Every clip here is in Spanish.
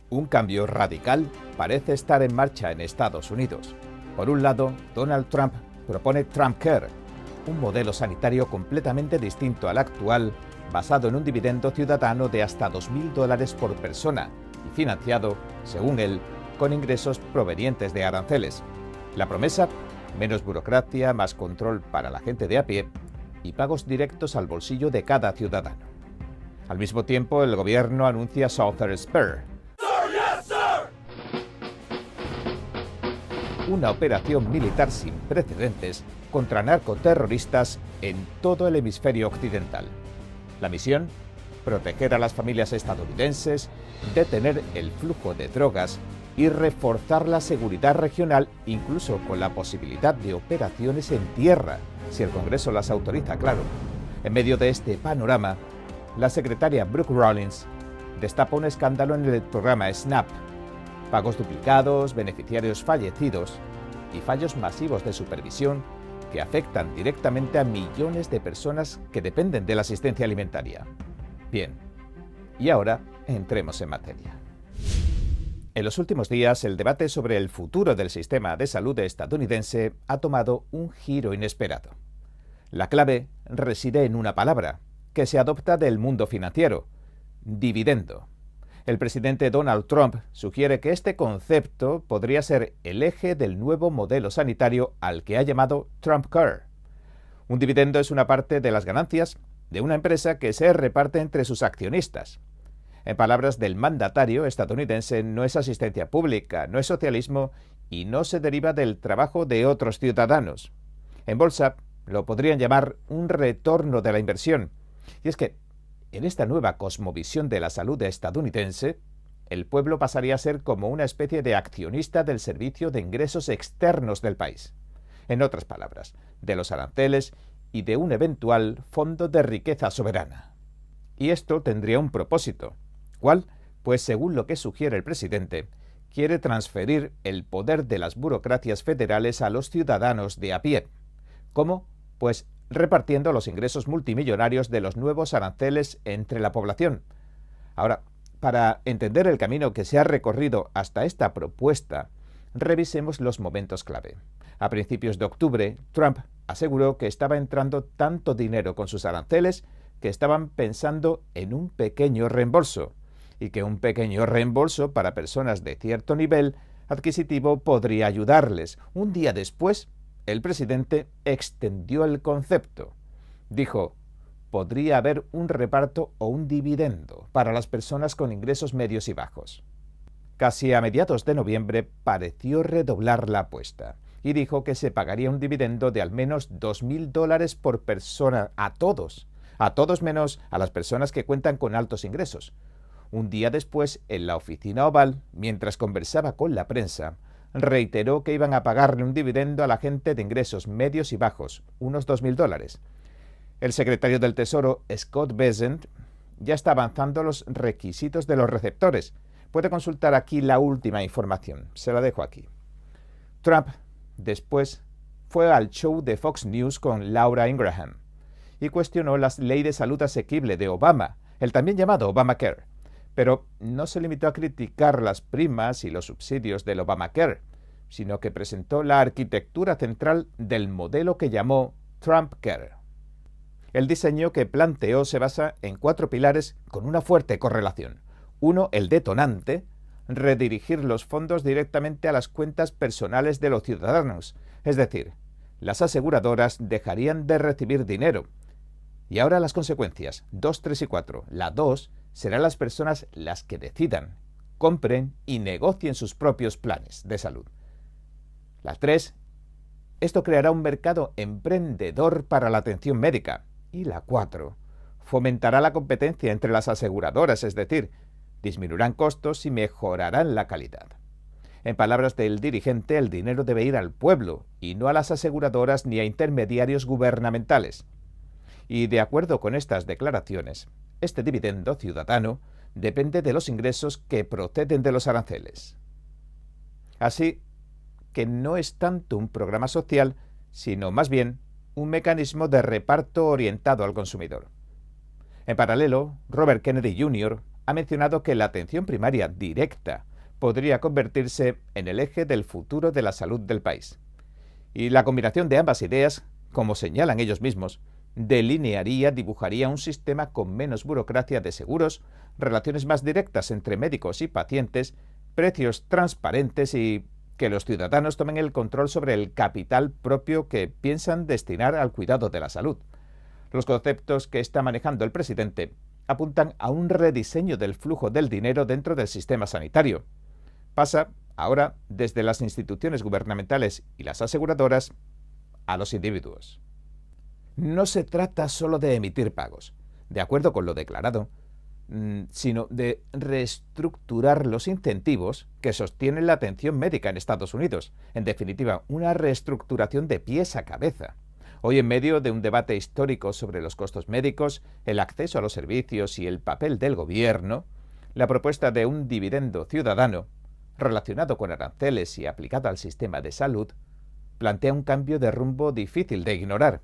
Un cambio radical parece estar en marcha en Estados Unidos. Por un lado, Donald Trump propone TrumpCare, un modelo sanitario completamente distinto al actual, basado en un dividendo ciudadano de hasta $2.000 por persona y financiado, según él, con ingresos provenientes de aranceles. La promesa: menos burocracia, más control para la gente de a pie y pagos directos al bolsillo de cada ciudadano. Al mismo tiempo, el gobierno anuncia Southern Spare, una operación militar sin precedentes contra narcoterroristas en todo el hemisferio occidental. La misión: proteger a las familias estadounidenses, detener el flujo de drogas y reforzar la seguridad regional, incluso con la posibilidad de operaciones en tierra, si el Congreso las autoriza, claro. En medio de este panorama, la secretaria Brooke Rollins destapa un escándalo en el programa SNAP: pagos duplicados, beneficiarios fallecidos y fallos masivos de supervisión que afectan directamente a millones de personas que dependen de la asistencia alimentaria. Bien, y ahora entremos en materia. En los últimos días, el debate sobre el futuro del sistema de salud estadounidense ha tomado un giro inesperado. La clave reside en una palabra que se adopta del mundo financiero: dividendo. El presidente Donald Trump sugiere que este concepto podría ser el eje del nuevo modelo sanitario al que ha llamado TrumpCare. Un dividendo es una parte de las ganancias de una empresa que se reparte entre sus accionistas. En palabras del mandatario estadounidense, no es asistencia pública, no es socialismo y no se deriva del trabajo de otros ciudadanos. En bolsa lo podrían llamar un retorno de la inversión. Y es que en esta nueva cosmovisión de la salud estadounidense, el pueblo pasaría a ser como una especie de accionista del servicio de ingresos externos del país. En otras palabras, de los aranceles y de un eventual fondo de riqueza soberana. Y esto tendría un propósito. ¿Cuál? Pues según lo que sugiere el presidente, quiere transferir el poder de las burocracias federales a los ciudadanos de a pie. ¿Cómo? Pues repartiendo los ingresos multimillonarios de los nuevos aranceles entre la población. Ahora, para entender el camino que se ha recorrido hasta esta propuesta, revisemos los momentos clave. A principios de octubre, Trump aseguró que estaba entrando tanto dinero con sus aranceles que estaban pensando en un pequeño reembolso, y que un pequeño reembolso para personas de cierto nivel adquisitivo podría ayudarles. Un día después, el presidente extendió el concepto. Dijo: podría haber un reparto o un dividendo para las personas con ingresos medios y bajos. Casi a mediados de noviembre pareció redoblar la apuesta y dijo que se pagaría un dividendo de al menos $2.000 por persona a todos menos a las personas que cuentan con altos ingresos. Un día después, en la oficina oval, mientras conversaba con la prensa, reiteró que iban a pagarle un dividendo a la gente de ingresos medios y bajos, unos $2.000. El secretario del Tesoro, Scott Bessent, ya está avanzando los requisitos de los receptores. Puede consultar aquí la última información, se la dejo aquí. Trump, después, fue al show de Fox News con Laura Ingraham y cuestionó la ley de salud asequible de Obama, el también llamado Obamacare. Pero no se limitó a criticar las primas y los subsidios del Obamacare, sino que presentó la arquitectura central del modelo que llamó TrumpCare. El diseño que planteó se basa en 4 pilares con una fuerte correlación. 1, el detonante: redirigir los fondos directamente a las cuentas personales de los ciudadanos, es decir, las aseguradoras dejarían de recibir dinero. Y ahora las consecuencias, 2, 3 y 4. La 2, serán las personas las que decidan, compren y negocien sus propios planes de salud. La 3, esto creará un mercado emprendedor para la atención médica. Y la 4, fomentará la competencia entre las aseguradoras, es decir, disminuirán costos y mejorarán la calidad. En palabras del dirigente, el dinero debe ir al pueblo y no a las aseguradoras ni a intermediarios gubernamentales. Y de acuerdo con estas declaraciones, este dividendo ciudadano depende de los ingresos que proceden de los aranceles. Así que no es tanto un programa social, sino más bien un mecanismo de reparto orientado al consumidor. En paralelo, Robert Kennedy Jr., ha mencionado que la atención primaria directa podría convertirse en el eje del futuro de la salud del país. Y la combinación de ambas ideas, como señalan ellos mismos, dibujaría un sistema con menos burocracia de seguros, relaciones más directas entre médicos y pacientes, precios transparentes y que los ciudadanos tomen el control sobre el capital propio que piensan destinar al cuidado de la salud. Los conceptos que está manejando el presidente apuntan a un rediseño del flujo del dinero dentro del sistema sanitario. Pasa ahora desde las instituciones gubernamentales y las aseguradoras a los individuos. No se trata solo de emitir pagos, de acuerdo con lo declarado, sino de reestructurar los incentivos que sostienen la atención médica en Estados Unidos. En definitiva, una reestructuración de pies a cabeza. Hoy, en medio de un debate histórico sobre los costos médicos, el acceso a los servicios y el papel del gobierno, la propuesta de un dividendo ciudadano, relacionado con aranceles y aplicado al sistema de salud, plantea un cambio de rumbo difícil de ignorar.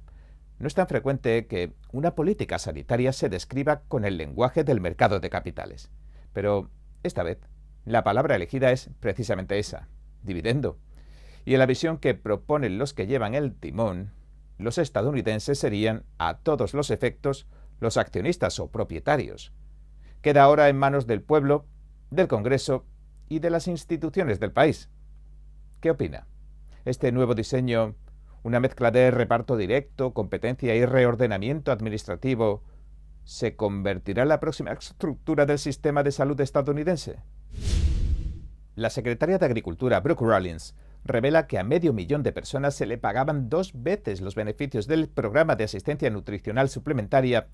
No es tan frecuente que una política sanitaria se describa con el lenguaje del mercado de capitales. Pero esta vez, la palabra elegida es precisamente esa, dividendo. Y en la visión que proponen los que llevan el timón, los estadounidenses serían, a todos los efectos, los accionistas o propietarios. Queda ahora en manos del pueblo, del Congreso y de las instituciones del país. ¿Qué opina? ¿Este nuevo diseño, una mezcla de reparto directo, competencia y reordenamiento administrativo, se convertirá en la próxima estructura del sistema de salud estadounidense? La secretaria de Agricultura, Brooke Rollins, revela que a 500.000 de personas se le pagaban 2 veces los beneficios del programa de asistencia nutricional suplementaria.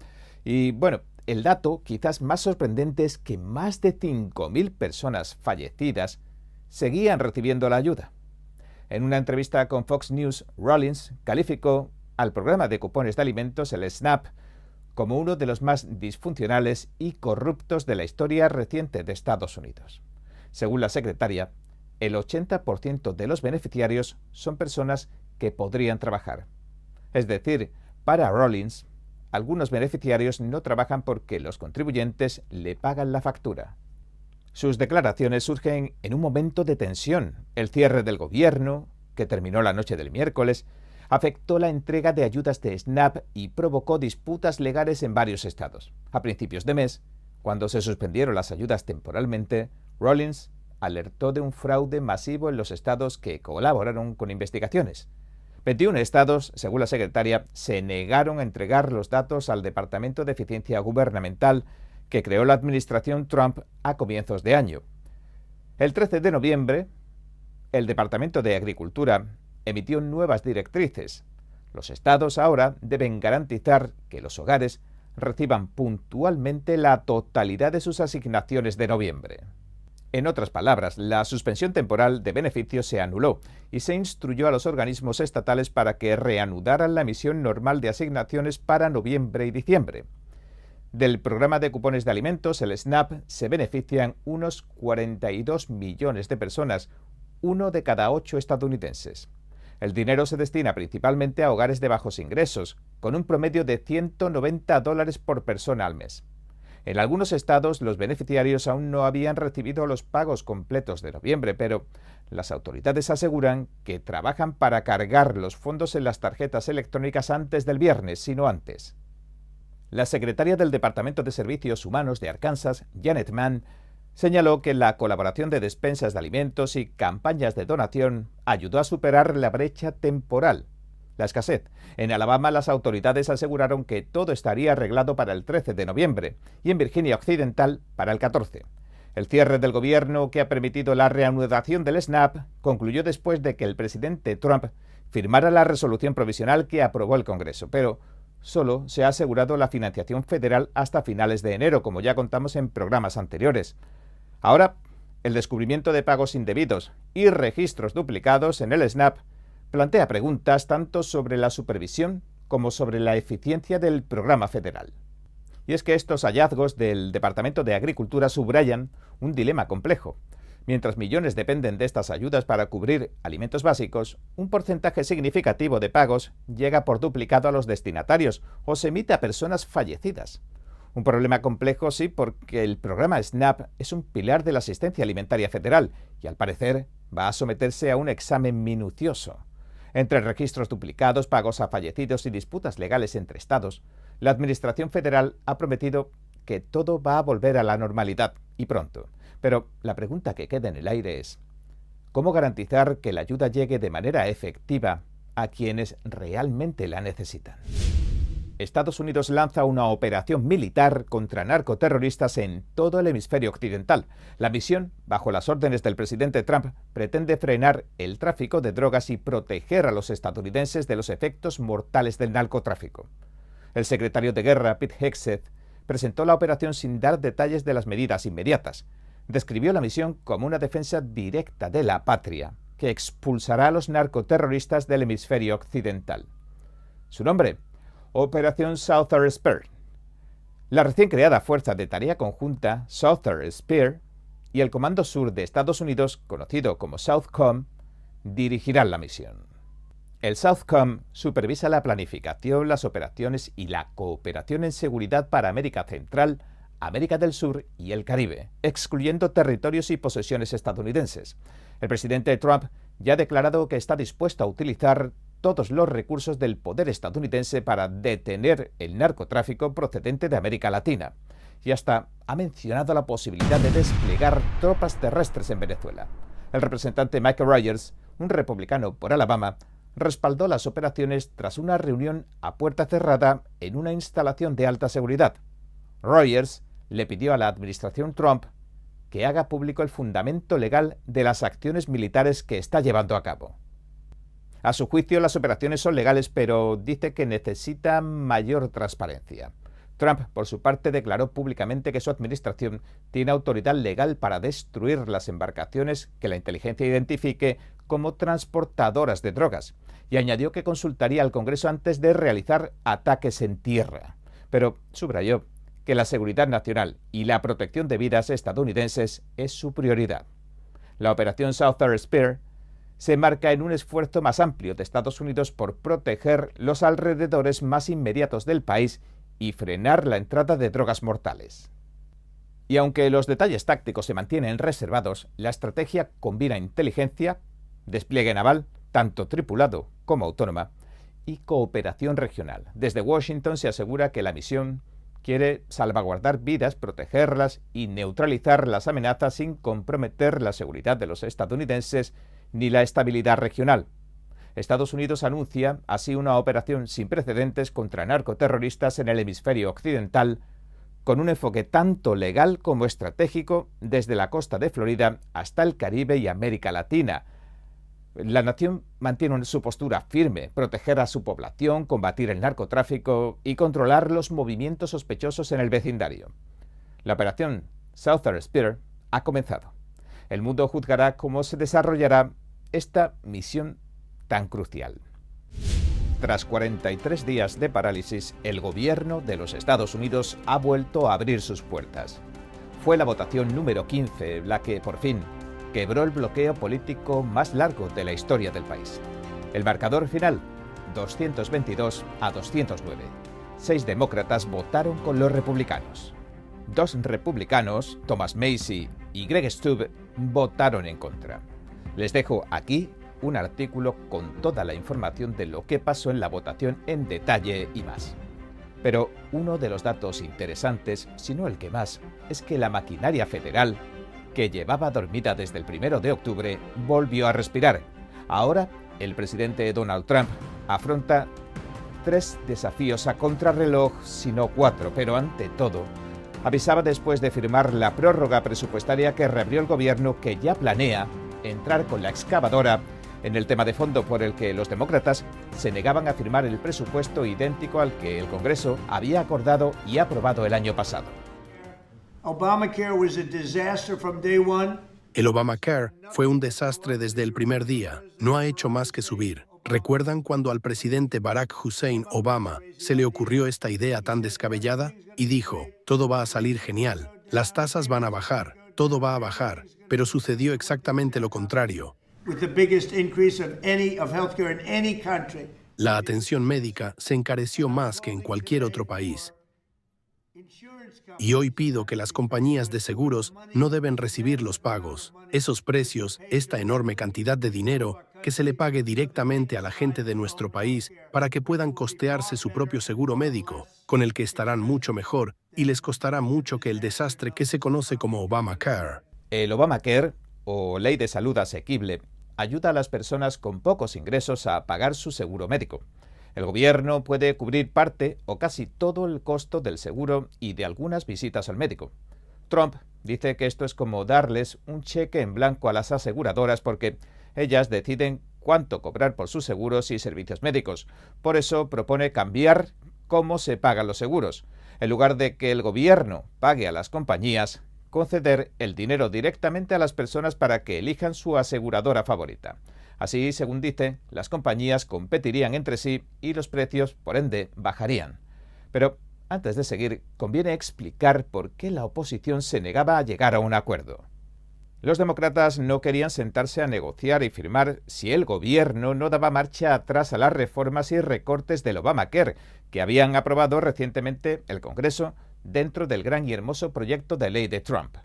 Y bueno, el dato quizás más sorprendente es que más de 5.000 personas fallecidas seguían recibiendo la ayuda. En una entrevista con Fox News, Rollins calificó al programa de cupones de alimentos, el SNAP, como uno de los más disfuncionales y corruptos de la historia reciente de Estados Unidos. Según la secretaria, el 80% de los beneficiarios son personas que podrían trabajar. Es decir, para Rollins, algunos beneficiarios no trabajan porque los contribuyentes le pagan la factura. Sus declaraciones surgen en un momento de tensión. El cierre del gobierno, que terminó la noche del miércoles, afectó la entrega de ayudas de SNAP y provocó disputas legales en varios estados. A principios de mes, cuando se suspendieron las ayudas temporalmente, Rollins alertó de un fraude masivo en los estados que colaboraron con investigaciones. 21 estados, según la secretaria, se negaron a entregar los datos al Departamento de Eficiencia Gubernamental que creó la administración Trump a comienzos de año. El 13 de noviembre, el Departamento de Agricultura emitió nuevas directrices. Los estados ahora deben garantizar que los hogares reciban puntualmente la totalidad de sus asignaciones de noviembre. En otras palabras, la suspensión temporal de beneficios se anuló y se instruyó a los organismos estatales para que reanudaran la emisión normal de asignaciones para noviembre y diciembre. Del programa de cupones de alimentos, el SNAP, se benefician unos 42 millones de personas, 1 de cada 8 estadounidenses. El dinero se destina principalmente a hogares de bajos ingresos, con un promedio de $190 por persona al mes. En algunos estados, los beneficiarios aún no habían recibido los pagos completos de noviembre, pero las autoridades aseguran que trabajan para cargar los fondos en las tarjetas electrónicas antes del viernes, si no antes. La secretaria del Departamento de Servicios Humanos de Arkansas, Janet Mann, señaló que la colaboración de despensas de alimentos y campañas de donación ayudó a superar la brecha temporal, la escasez. En Alabama, las autoridades aseguraron que todo estaría arreglado para el 13 de noviembre y en Virginia Occidental para el 14. El cierre del gobierno, que ha permitido la reanudación del SNAP, concluyó después de que el presidente Trump firmara la resolución provisional que aprobó el Congreso, pero solo se ha asegurado la financiación federal hasta finales de enero, como ya contamos en programas anteriores. Ahora, el descubrimiento de pagos indebidos y registros duplicados en el SNAP plantea preguntas tanto sobre la supervisión como sobre la eficiencia del programa federal. Y es que estos hallazgos del Departamento de Agricultura subrayan un dilema complejo. Mientras millones dependen de estas ayudas para cubrir alimentos básicos, un porcentaje significativo de pagos llega por duplicado a los destinatarios o se emite a personas fallecidas. Un problema complejo, sí, porque el programa SNAP es un pilar de la asistencia alimentaria federal y, al parecer, va a someterse a un examen minucioso. Entre registros duplicados, pagos a fallecidos y disputas legales entre estados, la Administración federal ha prometido que todo va a volver a la normalidad, y pronto. Pero la pregunta que queda en el aire es: ¿cómo garantizar que la ayuda llegue de manera efectiva a quienes realmente la necesitan? Estados Unidos lanza una operación militar contra narcoterroristas en todo el hemisferio occidental. La misión, bajo las órdenes del presidente Trump, pretende frenar el tráfico de drogas y proteger a los estadounidenses de los efectos mortales del narcotráfico. El secretario de Guerra, Pete Hegseth, presentó la operación sin dar detalles de las medidas inmediatas. Describió la misión como una defensa directa de la patria, que expulsará a los narcoterroristas del hemisferio occidental. Su nombre: Operación Southern Spear. La recién creada Fuerza de Tarea Conjunta Southern Spear y el Comando Sur de Estados Unidos, conocido como SOUTHCOM, dirigirán la misión. El SOUTHCOM supervisa la planificación, las operaciones y la cooperación en seguridad para América Central, América del Sur y el Caribe, excluyendo territorios y posesiones estadounidenses. El presidente Trump ya ha declarado que está dispuesto a utilizar todos los recursos del poder estadounidense para detener el narcotráfico procedente de América Latina, y hasta ha mencionado la posibilidad de desplegar tropas terrestres en Venezuela. El representante Michael Rogers, un republicano por Alabama, respaldó las operaciones tras una reunión a puerta cerrada en una instalación de alta seguridad. Rogers le pidió a la administración Trump que haga público el fundamento legal de las acciones militares que está llevando a cabo. A su juicio, las operaciones son legales, pero dice que necesitan mayor transparencia. Trump, por su parte, declaró públicamente que su administración tiene autoridad legal para destruir las embarcaciones que la inteligencia identifique como transportadoras de drogas, y añadió que consultaría al Congreso antes de realizar ataques en tierra. Pero subrayó que la seguridad nacional y la protección de vidas estadounidenses es su prioridad. La operación Southern Spear se enmarca en un esfuerzo más amplio de Estados Unidos por proteger los alrededores más inmediatos del país y frenar la entrada de drogas mortales. Y aunque los detalles tácticos se mantienen reservados, la estrategia combina inteligencia, despliegue naval, tanto tripulado como autónoma, y cooperación regional. Desde Washington se asegura que la misión quiere salvaguardar vidas, protegerlas y neutralizar las amenazas sin comprometer la seguridad de los estadounidenses ni la estabilidad regional. Estados Unidos anuncia así una operación sin precedentes contra narcoterroristas en el hemisferio occidental, con un enfoque tanto legal como estratégico desde la costa de Florida hasta el Caribe y América Latina. La nación mantiene su postura firme: proteger a su población, combatir el narcotráfico y controlar los movimientos sospechosos en el vecindario. La operación Southern Spear ha comenzado. El mundo juzgará cómo se desarrollará esta misión tan crucial. Tras 43 días de parálisis, el gobierno de los Estados Unidos ha vuelto a abrir sus puertas. Fue la votación número 15 la que, por fin, quebró el bloqueo político más largo de la historia del país. El marcador final: 222 a 209. 6 demócratas votaron con los republicanos. 2 republicanos, Thomas Massie y Greg Stubb, votaron en contra. Les dejo aquí un artículo con toda la información de lo que pasó en la votación en detalle y más. Pero uno de los datos interesantes, si no el que más, es que la maquinaria federal, que llevaba dormida desde el 1 de octubre, volvió a respirar. Ahora, el presidente Donald Trump afronta 3 desafíos a contrarreloj, si no 4, pero ante todo, avisaba después de firmar la prórroga presupuestaria que reabrió el gobierno, que ya planea entrar con la excavadora en el tema de fondo por el que los demócratas se negaban a firmar el presupuesto idéntico al que el Congreso había acordado y aprobado el año pasado. El Obamacare fue un desastre desde el primer día. No ha hecho más que subir. ¿Recuerdan cuando al presidente Barack Hussein Obama se le ocurrió esta idea tan descabellada? Y dijo: todo va a salir genial, las tasas van a bajar, todo va a bajar. Pero sucedió exactamente lo contrario. La atención médica se encareció más que en cualquier otro país. Y hoy pido que las compañías de seguros no deben recibir los pagos, esos precios, esta enorme cantidad de dinero, que se le pague directamente a la gente de nuestro país para que puedan costearse su propio seguro médico, con el que estarán mucho mejor y les costará mucho que el desastre que se conoce como Obamacare. El Obamacare, o Ley de Salud Asequible, ayuda a las personas con pocos ingresos a pagar su seguro médico. El gobierno puede cubrir parte o casi todo el costo del seguro y de algunas visitas al médico. Trump dice que esto es como darles un cheque en blanco a las aseguradoras porque ellas deciden cuánto cobrar por sus seguros y servicios médicos. Por eso propone cambiar cómo se pagan los seguros. En lugar de que el gobierno pague a las compañías, conceder el dinero directamente a las personas para que elijan su aseguradora favorita. Así, según dice, las compañías competirían entre sí y los precios, por ende, bajarían. Pero, antes de seguir, conviene explicar por qué la oposición se negaba a llegar a un acuerdo. Los demócratas no querían sentarse a negociar y firmar si el gobierno no daba marcha atrás a las reformas y recortes del Obamacare, que habían aprobado recientemente el Congreso dentro del gran y hermoso proyecto de ley de Trump.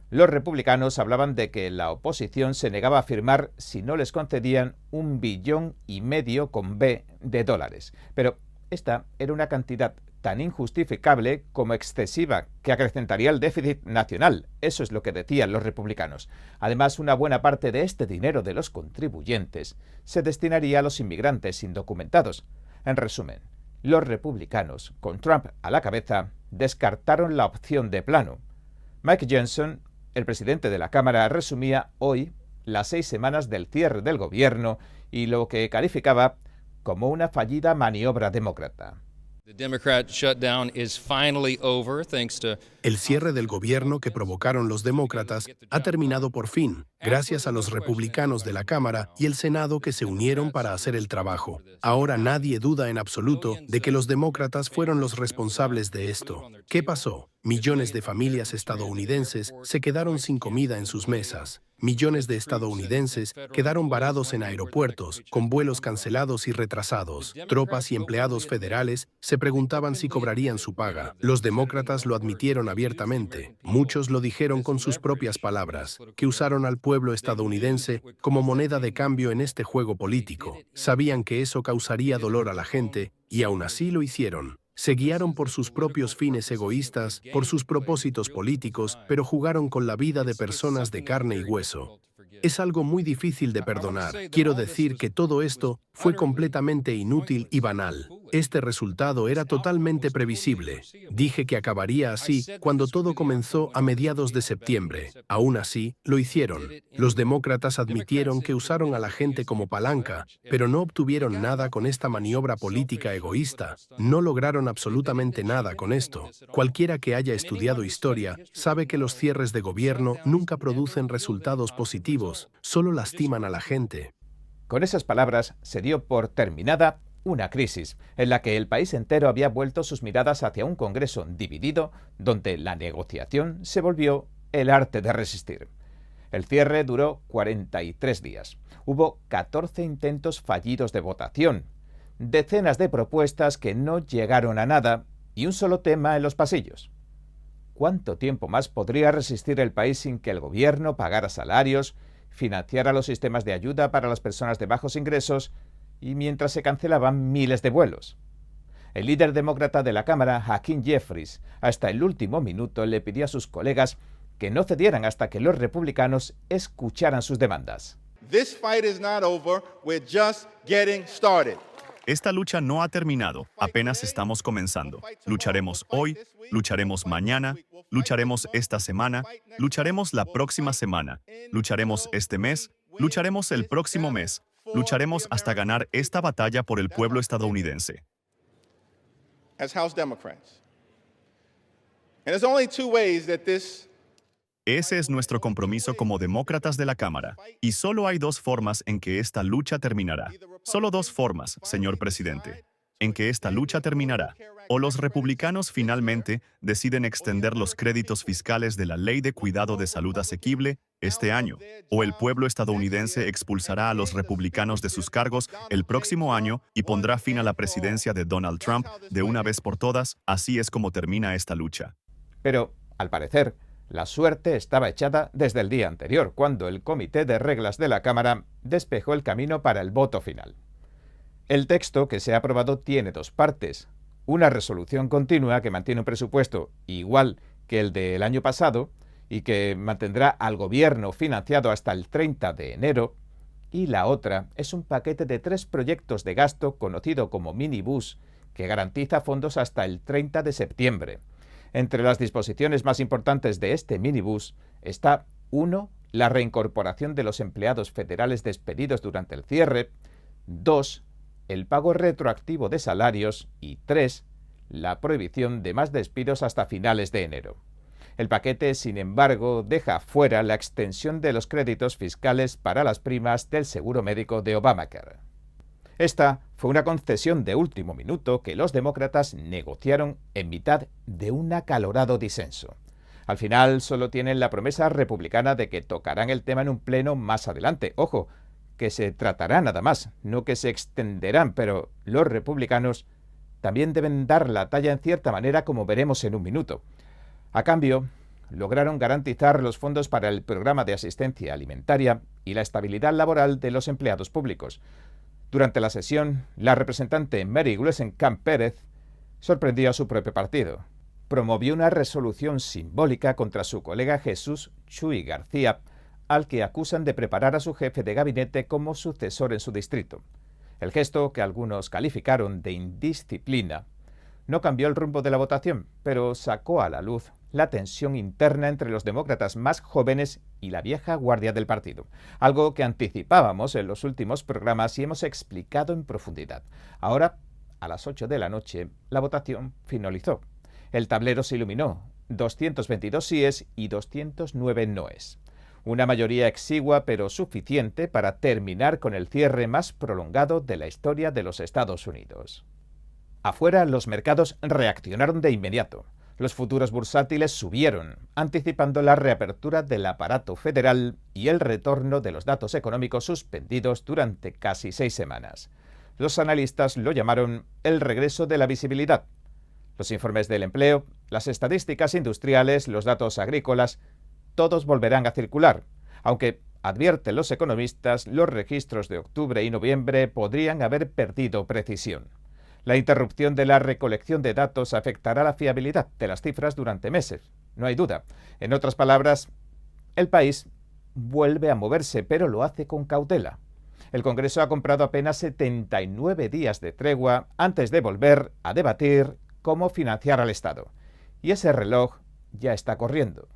Los republicanos hablaban de que la oposición se negaba a firmar si no les concedían $1,5 billones de dólares. Pero esta era una cantidad tan injustificable como excesiva que acrecentaría el déficit nacional. Eso es lo que decían los republicanos. Además, una buena parte de este dinero de los contribuyentes se destinaría a los inmigrantes indocumentados. En resumen, los republicanos, con Trump a la cabeza, descartaron la opción de plano. Mike Johnson, el presidente de la Cámara, resumía hoy las 6 semanas del cierre del gobierno y lo que calificaba como una fallida maniobra demócrata. El cierre del gobierno que provocaron los demócratas ha terminado por fin, gracias a los republicanos de la Cámara y el Senado que se unieron para hacer el trabajo. Ahora nadie duda en absoluto de que los demócratas fueron los responsables de esto. ¿Qué pasó? Millones de familias estadounidenses se quedaron sin comida en sus mesas. Millones de estadounidenses quedaron varados en aeropuertos, con vuelos cancelados y retrasados. Tropas y empleados federales se preguntaban si cobrarían su paga. Los demócratas lo admitieron abiertamente. Muchos lo dijeron con sus propias palabras, que usaron al pueblo estadounidense como moneda de cambio en este juego político. Sabían que eso causaría dolor a la gente, y aún así lo hicieron. Se guiaron por sus propios fines egoístas, por sus propósitos políticos, pero jugaron con la vida de personas de carne y hueso. Es algo muy difícil de perdonar. Quiero decir que todo esto fue completamente inútil y banal. Este resultado era totalmente previsible. Dije que acabaría así cuando todo comenzó a mediados de septiembre. Aún así, lo hicieron. Los demócratas admitieron que usaron a la gente como palanca, pero no obtuvieron nada con esta maniobra política egoísta. No lograron absolutamente nada con esto. Cualquiera que haya estudiado historia sabe que los cierres de gobierno nunca producen resultados positivos, solo lastiman a la gente. Con esas palabras se dio por terminada una crisis en la que el país entero había vuelto sus miradas hacia un Congreso dividido, donde la negociación se volvió el arte de resistir. El cierre duró 43 días. Hubo 14 intentos fallidos de votación, decenas de propuestas que no llegaron a nada y un solo tema en los pasillos. ¿Cuánto tiempo más podría resistir el país sin que el gobierno pagara salarios, financiara los sistemas de ayuda para las personas de bajos ingresos y mientras se cancelaban miles de vuelos? El líder demócrata de la Cámara, Hakeem Jeffries, hasta el último minuto le pidió a sus colegas que no cedieran hasta que los republicanos escucharan sus demandas. This fight is not over. We're just getting started. Esta lucha no ha terminado, apenas estamos comenzando. Lucharemos hoy, lucharemos mañana, lucharemos esta semana, lucharemos la próxima semana, lucharemos este mes, lucharemos el próximo mes, lucharemos hasta ganar esta batalla por el pueblo estadounidense. As House Democrats. And there's only 2 ways that this Ese es nuestro compromiso como demócratas de la Cámara. Y solo hay 2 formas en que esta lucha terminará. Solo 2 formas, señor presidente. en que esta lucha terminará. O los republicanos finalmente deciden extender los créditos fiscales de la Ley de Cuidado de Salud Asequible este año, o el pueblo estadounidense expulsará a los republicanos de sus cargos el próximo año y pondrá fin a la presidencia de Donald Trump de una vez por todas. Así es como termina esta lucha. Pero, al parecer, la suerte estaba echada desde el día anterior, cuando el Comité de Reglas de la Cámara despejó el camino para el voto final. El texto que se ha aprobado tiene dos partes. Una resolución continua que mantiene un presupuesto igual que el del año pasado y que mantendrá al gobierno financiado hasta el 30 de enero, y la otra es un paquete de 3 proyectos de gasto conocido como minibús que garantiza fondos hasta el 30 de septiembre. Entre las disposiciones más importantes de este minibús está 1. La reincorporación de los empleados federales despedidos durante el cierre, 2. El pago retroactivo de salarios y 3. La prohibición de más despidos hasta finales de enero. El paquete, sin embargo, deja fuera la extensión de los créditos fiscales para las primas del seguro médico de Obamacare. Esta fue una concesión de último minuto que los demócratas negociaron en mitad de un acalorado disenso. Al final solo tienen la promesa republicana de que tocarán el tema en un pleno más adelante. Ojo, que se tratará nada más, no que se extenderán, pero los republicanos también deben dar la talla en cierta manera, como veremos en un minuto. A cambio, lograron garantizar los fondos para el programa de asistencia alimentaria y la estabilidad laboral de los empleados públicos. Durante la sesión, la representante Mary Gluesenkamp Pérez sorprendió a su propio partido. Promovió una resolución simbólica contra su colega Jesús Chuy García, al que acusan de preparar a su jefe de gabinete como sucesor en su distrito. El gesto, que algunos calificaron de indisciplina, no cambió el rumbo de la votación, pero sacó a la luz la tensión interna entre los demócratas más jóvenes y la vieja guardia del partido, algo que anticipábamos en los últimos programas y hemos explicado en profundidad. Ahora, a las 8 de la noche, la votación finalizó. El tablero se iluminó, 222 síes y 209 noes. Una mayoría exigua pero suficiente para terminar con el cierre más prolongado de la historia de los Estados Unidos. Afuera, los mercados reaccionaron de inmediato. Los futuros bursátiles subieron, anticipando la reapertura del aparato federal y el retorno de los datos económicos suspendidos durante casi 6 semanas. Los analistas lo llamaron el regreso de la visibilidad. Los informes del empleo, las estadísticas industriales, los datos agrícolas, todos volverán a circular, aunque, advierten los economistas, los registros de octubre y noviembre podrían haber perdido precisión. La interrupción de la recolección de datos afectará la fiabilidad de las cifras durante meses, no hay duda. En otras palabras, el país vuelve a moverse, pero lo hace con cautela. El Congreso ha comprado apenas 79 días de tregua antes de volver a debatir cómo financiar al Estado. Y ese reloj ya está corriendo.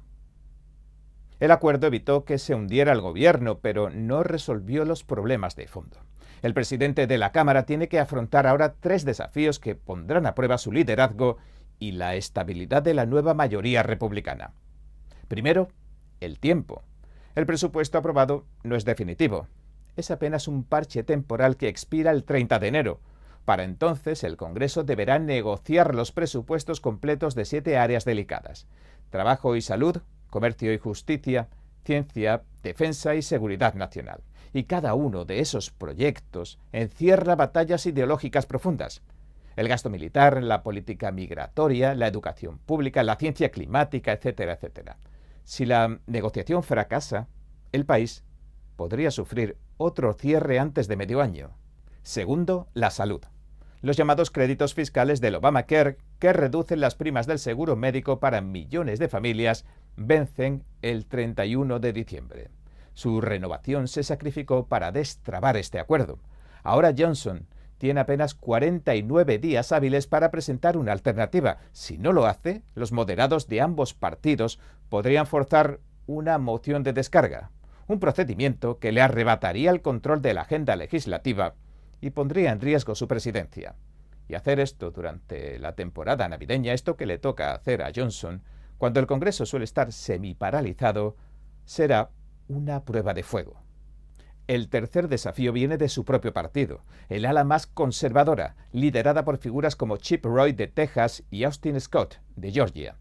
El acuerdo evitó que se hundiera el gobierno, pero no resolvió los problemas de fondo. El presidente de la Cámara tiene que afrontar ahora 3 desafíos que pondrán a prueba su liderazgo y la estabilidad de la nueva mayoría republicana. Primero, el tiempo. El presupuesto aprobado no es definitivo. Es apenas un parche temporal que expira el 30 de enero. Para entonces, el Congreso deberá negociar los presupuestos completos de 7 áreas delicadas: trabajo y salud, comercio y justicia, ciencia, defensa y seguridad nacional. Y cada uno de esos proyectos encierra batallas ideológicas profundas. El gasto militar, la política migratoria, la educación pública, la ciencia climática, etcétera, etcétera. Si la negociación fracasa, el país podría sufrir otro cierre antes de medio año. Segundo, la salud. Los llamados créditos fiscales del Obamacare, que reducen las primas del seguro médico para millones de familias, vencen el 31 de diciembre. Su renovación se sacrificó para destrabar este acuerdo. Ahora Johnson tiene apenas 49 días hábiles para presentar una alternativa. Si no lo hace, los moderados de ambos partidos podrían forzar una moción de descarga, un procedimiento que le arrebataría el control de la agenda legislativa y pondría en riesgo su presidencia. Y hacer esto durante la temporada navideña, esto que le toca hacer a Johnson, cuando el Congreso suele estar semiparalizado, será una prueba de fuego. El tercer desafío viene de su propio partido, el ala más conservadora, liderada por figuras como Chip Roy de Texas y Austin Scott de Georgia,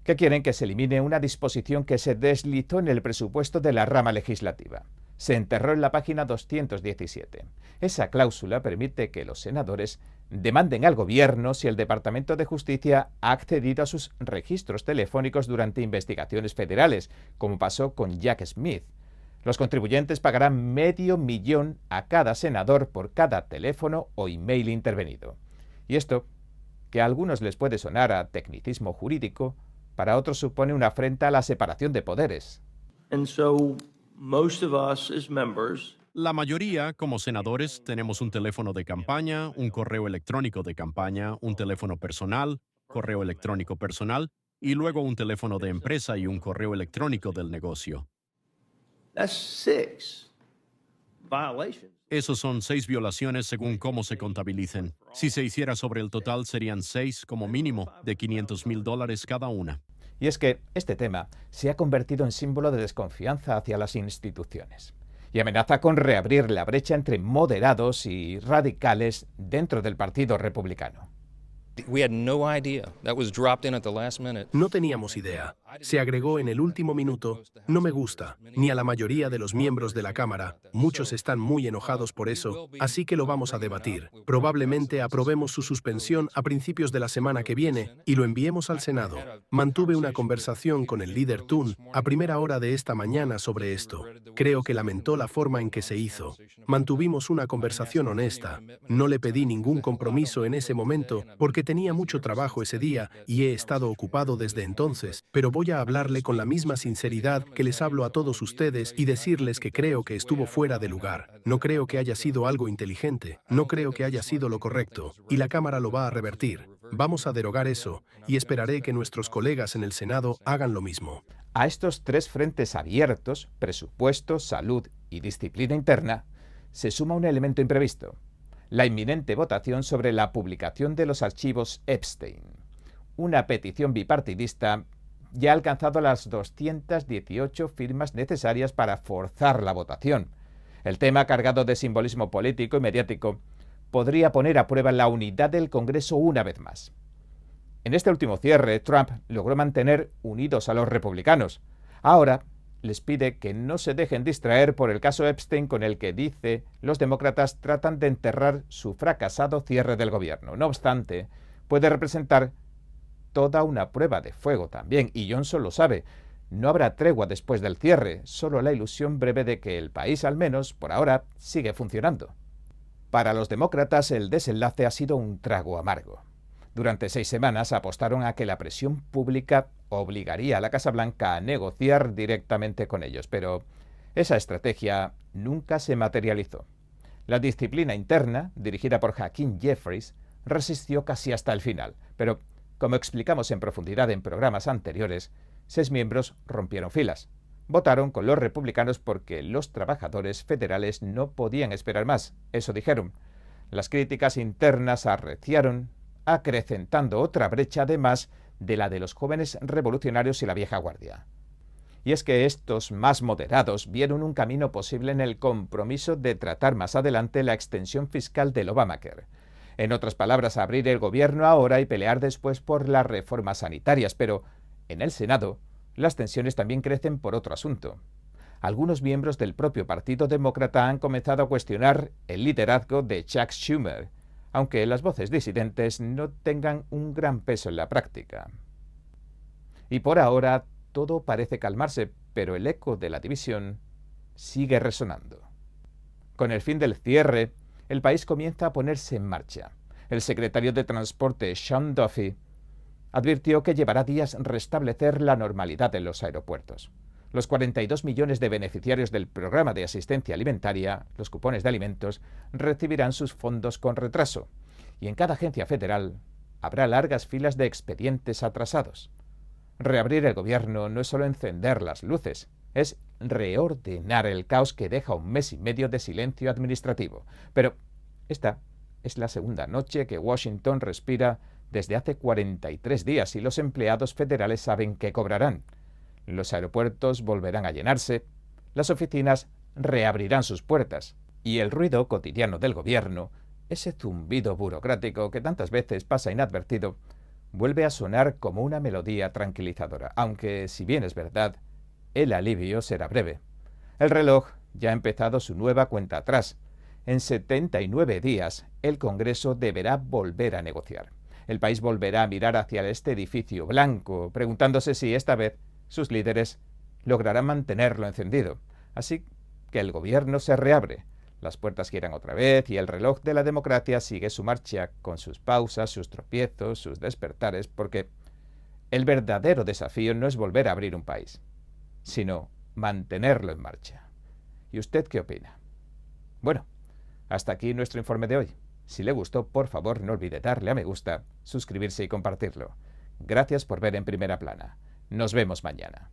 que quieren que se elimine una disposición que se deslizó en el presupuesto de la rama legislativa. Se enterró en la página 217. Esa cláusula permite que los senadores demanden al gobierno si el Departamento de Justicia ha accedido a sus registros telefónicos durante investigaciones federales, como pasó con Jack Smith. Los contribuyentes pagarán $500,000 a cada senador por cada teléfono o email intervenido. Y esto, que a algunos les puede sonar a tecnicismo jurídico, para otros supone una afrenta a la separación de poderes. La mayoría, como senadores, tenemos un teléfono de campaña, un correo electrónico de campaña, un teléfono personal, correo electrónico personal, y luego un teléfono de empresa y un correo electrónico del negocio. Esos son 6 violaciones según cómo se contabilicen. Si se hiciera sobre el total, serían 6 como mínimo, de $500,000 cada una. Y es que este tema se ha convertido en símbolo de desconfianza hacia las instituciones y amenaza con reabrir la brecha entre moderados y radicales dentro del Partido Republicano. No teníamos idea. Se agregó en el último minuto. No me gusta, ni a la mayoría de los miembros de la Cámara. Muchos están muy enojados por eso, así que lo vamos a debatir. Probablemente aprobemos su suspensión a principios de la semana que viene y lo enviemos al Senado. Mantuve una conversación con el líder Thune a primera hora de esta mañana sobre esto. Creo que lamentó la forma en que se hizo. Mantuvimos una conversación honesta. No le pedí ningún compromiso en ese momento porque tenía mucho trabajo ese día y he estado ocupado desde entonces, pero voy a hablarle con la misma sinceridad que les hablo a todos ustedes y decirles que creo que estuvo fuera de lugar. No creo que haya sido algo inteligente, no creo que haya sido lo correcto, y la Cámara lo va a revertir. Vamos a derogar eso, y esperaré que nuestros colegas en el Senado hagan lo mismo. A estos 3 frentes abiertos, presupuesto, salud y disciplina interna, se suma un elemento imprevisto: la inminente votación sobre la publicación de los archivos Epstein. Una petición bipartidista ya ha alcanzado las 218 firmas necesarias para forzar la votación. El tema, cargado de simbolismo político y mediático, podría poner a prueba la unidad del Congreso una vez más. En este último cierre, Trump logró mantener unidos a los republicanos. Ahora les pide que no se dejen distraer por el caso Epstein, con el que, dice, los demócratas tratan de enterrar su fracasado cierre del gobierno. No obstante, puede representar toda una prueba de fuego también, y Johnson lo sabe. No habrá tregua después del cierre, solo la ilusión breve de que el país, al menos por ahora, sigue funcionando. Para los demócratas, el desenlace ha sido un trago amargo. Durante 6 semanas apostaron a que la presión pública obligaría a la Casa Blanca a negociar directamente con ellos, pero esa estrategia nunca se materializó. La disciplina interna, dirigida por Hakeem Jeffries, resistió casi hasta el final, pero, como explicamos en profundidad en programas anteriores, 6 miembros rompieron filas. Votaron con los republicanos porque los trabajadores federales no podían esperar más, eso dijeron. Las críticas internas arreciaron, acrecentando otra brecha además de la de los jóvenes revolucionarios y la vieja guardia. Y es que estos más moderados vieron un camino posible en el compromiso de tratar más adelante la extensión fiscal del Obamacare. En otras palabras, abrir el gobierno ahora y pelear después por las reformas sanitarias, pero en el Senado las tensiones también crecen por otro asunto. Algunos miembros del propio Partido Demócrata han comenzado a cuestionar el liderazgo de Chuck Schumer, aunque las voces disidentes no tengan un gran peso en la práctica. Y por ahora todo parece calmarse, pero el eco de la división sigue resonando. Con el fin del cierre, el país comienza a ponerse en marcha. El secretario de Transporte, Sean Duffy, advirtió que llevará días restablecer la normalidad en los aeropuertos. Los 42 millones de beneficiarios del programa de asistencia alimentaria, los cupones de alimentos, recibirán sus fondos con retraso. Y en cada agencia federal habrá largas filas de expedientes atrasados. Reabrir el gobierno no es solo encender las luces, es reordenar el caos que deja 1 mes y medio de silencio administrativo. Pero esta es la segunda noche que Washington respira desde hace 43 días y los empleados federales saben que cobrarán. Los aeropuertos volverán a llenarse, las oficinas reabrirán sus puertas y el ruido cotidiano del gobierno, ese zumbido burocrático que tantas veces pasa inadvertido, vuelve a sonar como una melodía tranquilizadora, aunque, si bien es verdad, el alivio será breve. El reloj ya ha empezado su nueva cuenta atrás. En 79 días, el Congreso deberá volver a negociar. El país volverá a mirar hacia este edificio blanco, preguntándose si esta vez sus líderes lograrán mantenerlo encendido. Así que el gobierno se reabre, las puertas giran otra vez y el reloj de la democracia sigue su marcha con sus pausas, sus tropiezos, sus despertares, porque el verdadero desafío no es volver a abrir un país, sino mantenerlo en marcha. ¿Y usted qué opina? Bueno, hasta aquí nuestro informe de hoy. Si le gustó, por favor, no olvide darle a me gusta, suscribirse y compartirlo. Gracias por ver En Primera Plana. Nos vemos mañana.